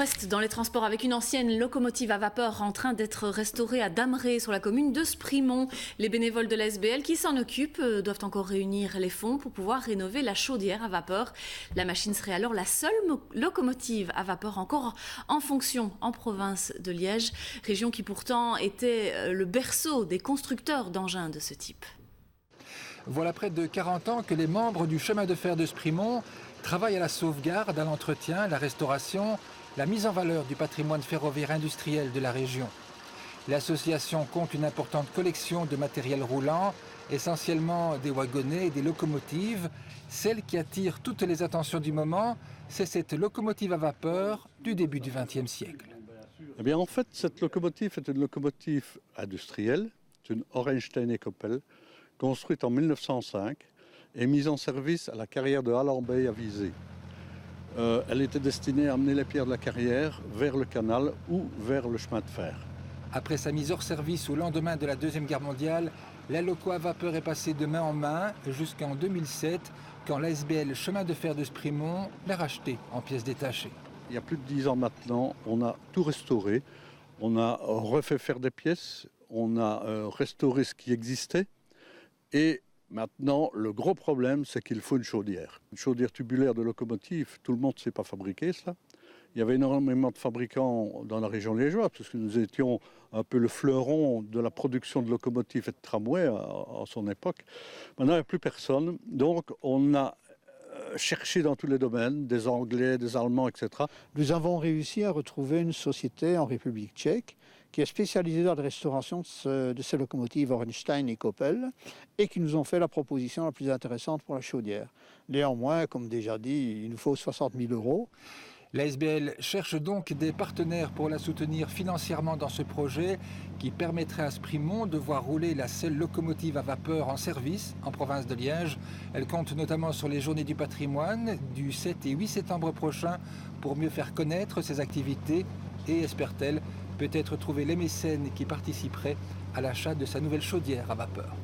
reste dans les transports avec une ancienne locomotive à vapeur en train d'être restaurée à Damerey sur la commune de Sprimont. Les bénévoles de la SBL qui s'en occupent doivent encore réunir les fonds pour pouvoir rénover la chaudière à vapeur. La machine serait alors la seule locomotive à vapeur encore en fonction en province de Liège, région qui pourtant était le berceau des constructeurs d'engins de ce type. Voilà près de 40 ans que les membres du chemin de fer de Sprimont travaillent à la sauvegarde, à l'entretien, la restauration, la mise en valeur du patrimoine ferroviaire industriel de la région. L'association compte une importante collection de matériel roulant, essentiellement des wagonnets et des locomotives. Celle qui attire toutes les attentions du moment, c'est cette locomotive à vapeur du début du XXe siècle. Eh bien, en fait, cette locomotive est une locomotive industrielle, c'est une Orenstein & Koppel, construite en 1905 et mise en service à la carrière de Hallenbay à Visé. Elle était destinée à amener les pierres de la carrière vers le canal ou vers le chemin de fer. Après sa mise hors service au lendemain de la Deuxième Guerre mondiale, la loco à vapeur est passée de main en main jusqu'en 2007, quand la SBL Chemin de fer de Sprimont l'a rachetée en pièces détachées. Il y a plus de 10 ans maintenant, on a tout restauré, on a refait faire des pièces, on a restauré ce qui existait. Et maintenant, le gros problème, c'est qu'il faut une chaudière. Une chaudière tubulaire de locomotive, tout le monde ne sait pas fabriquer cela. Il y avait énormément de fabricants dans la région liégeoise, parce que nous étions un peu le fleuron de la production de locomotives et de tramways à son époque. Maintenant, il n'y a plus personne. Donc, on a cherché dans tous les domaines, des Anglais, des Allemands, etc. Nous avons réussi à retrouver une société en République tchèque qui est spécialisée dans la restauration de ces locomotives Orenstein et Koppel et qui nous ont fait la proposition la plus intéressante pour la chaudière. Néanmoins, comme déjà dit, il nous faut 60 000 €. La SBL cherche donc des partenaires pour la soutenir financièrement dans ce projet qui permettrait à Sprimont de voir rouler la seule locomotive à vapeur en service en province de Liège. Elle compte notamment sur les Journées du patrimoine du 7 et 8 septembre prochains pour mieux faire connaître ses activités et, espère-t-elle, peut-être trouver les mécènes qui participeraient à l'achat de sa nouvelle chaudière à vapeur.